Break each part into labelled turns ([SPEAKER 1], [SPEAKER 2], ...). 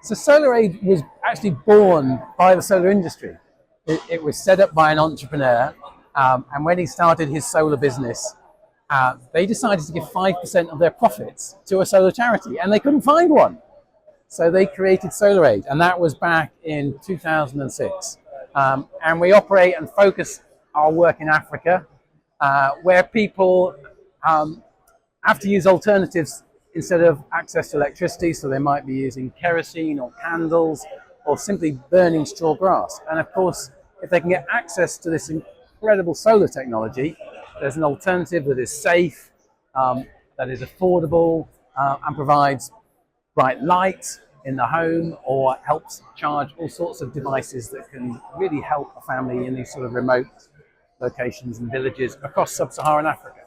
[SPEAKER 1] So SolarAid was actually born by the solar industry. It was set up by an entrepreneur, and when he started his solar business, they decided to give 5% of their profits to a solar charity, and they couldn't find one. So they created SolarAid, and that was back in 2006. And we operate and focus our work in Africa, where people have to use alternatives instead of access to electricity, so they might be using kerosene or candles or simply burning straw grass. And of course, if they can get access to this incredible solar technology, there's an alternative that is safe, that is affordable, and provides bright light in the home, or helps charge all sorts of devices that can really help a family in these sort of remote locations and villages across sub-Saharan Africa.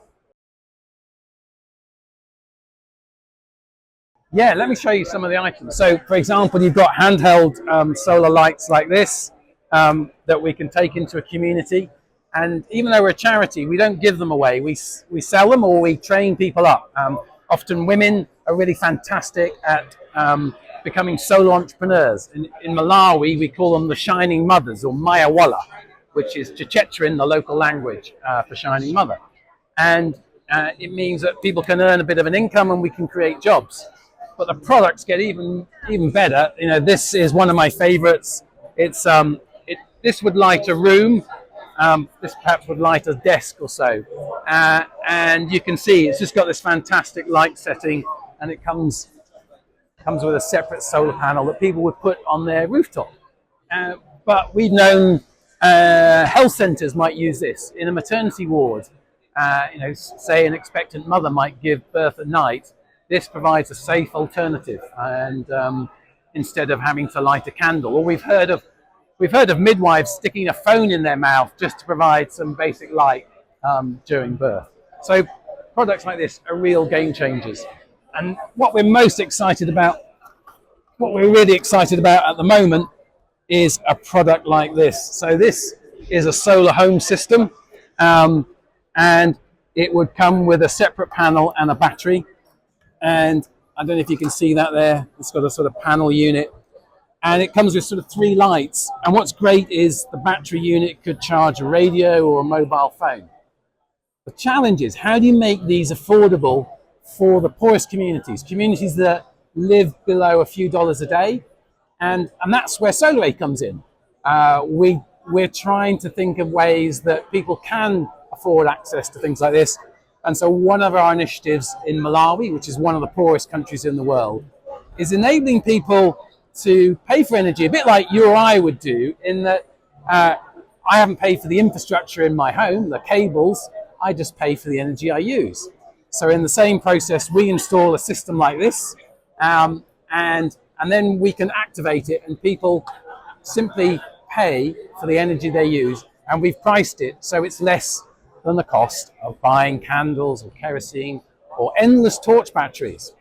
[SPEAKER 1] Yeah, let me show you some of the items. So, for example, you've got handheld solar lights like this that we can take into a community. And even though we're a charity, we don't give them away. We sell them, or we train people up. Often women are really fantastic at becoming solar entrepreneurs. In Malawi, we call them the Shining Mothers, or Mayawala, which is Chichetra in the local language for Shining Mother. And it means that people can earn a bit of an income and we can create jobs. But the products get even better. You know, this is one of my favorites. It's this would light a room. This perhaps would light a desk or so. And you can see it's just got this fantastic light setting, and it comes with a separate solar panel that people would put on their rooftop. But we've known health centres might use this in a maternity ward. You know, say an expectant mother might give birth at night. This provides a safe alternative, and instead of having to light a candle. Or we've heard of midwives sticking a phone in their mouth just to provide some basic light during birth. So products like this are real game changers. And what we're really excited about at the moment is a product like this. So this is a solar home system, and it would come with a separate panel and a battery. And I don't know if you can see that there. It's got a sort of panel unit, and it comes with sort of 3 lights. And what's great is the battery unit could charge a radio or a mobile phone. The challenge is, how do you make these affordable for the poorest communities that live below a few dollars a day? And that's where SolarAid comes in. We're trying to think of ways that people can afford access to things like this. And so one of our initiatives in Malawi, which is one of the poorest countries in the world, is enabling people to pay for energy, a bit like you or I would do, in that I haven't paid for the infrastructure in my home, the cables, I just pay for the energy I use. So in the same process, we install a system like this, and then we can activate it, and people simply pay for the energy they use, and we've priced it so it's less than the cost of buying candles or kerosene or endless torch batteries.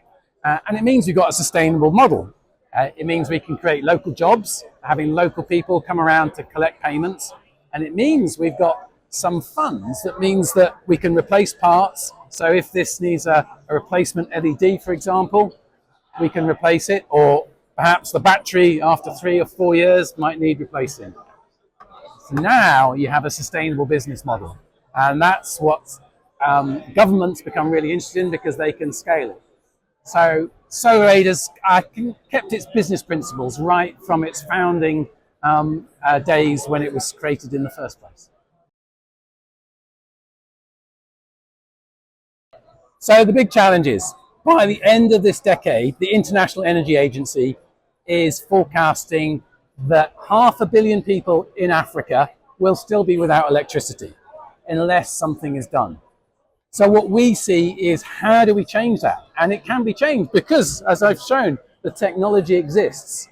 [SPEAKER 1] And it means we've got a sustainable model. It means we can create local jobs, having local people come around to collect payments. And it means we've got some funds that means that we can replace parts. So if this needs a replacement LED, for example, we can replace it, or perhaps the battery after 3 or 4 years might need replacing. So now you have a sustainable business model. And that's what governments become really interested in, because they can scale it. So SolarAid has kept its business principles right from its founding days when it was created in the first place. So the big challenge is, by the end of this decade, the International Energy Agency is forecasting that 500 million people in Africa will still be without electricity unless something is done. So what we see is, how do we change that? And it can be changed because, as I've shown, the technology exists.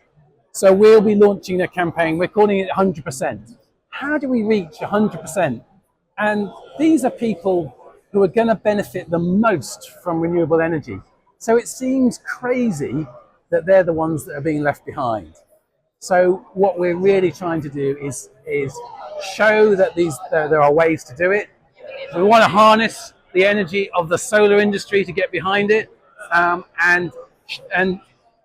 [SPEAKER 1] So we'll be launching a campaign. We're calling it 100%. How do we reach 100%? And these are people who are going to benefit the most from renewable energy. So it seems crazy that they're the ones that are being left behind. So what we're really trying to do is show that there are ways to do it. We want to harness the energy of the solar industry to get behind it, and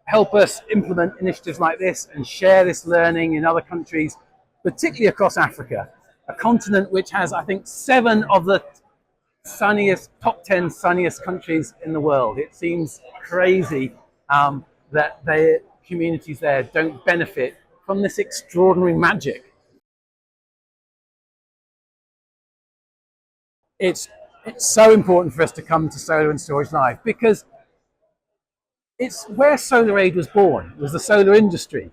[SPEAKER 1] help us implement initiatives like this and share this learning in other countries, particularly across Africa, a continent which has, I think, 7 of the top 10 sunniest countries in the world. It seems crazy that the communities there don't benefit from this extraordinary magic. It's so important for us to come to Solar and Storage Live because it's where SolarAid was born. It was the solar industry.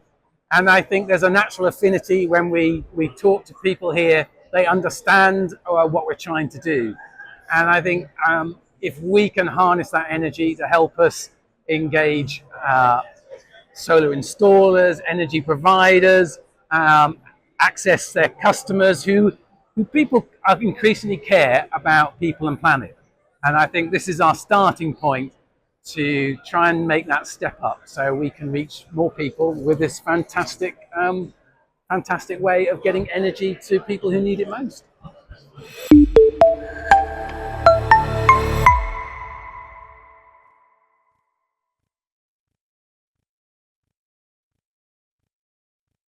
[SPEAKER 1] And I think there's a natural affinity when we talk to people here. They understand what we're trying to do. And I think if we can harness that energy to help us engage solar installers, energy providers, access their customers who people increasingly care about people and planet. And I think this is our starting point to try and make that step up so we can reach more people with this fantastic way of getting energy to people who need it most.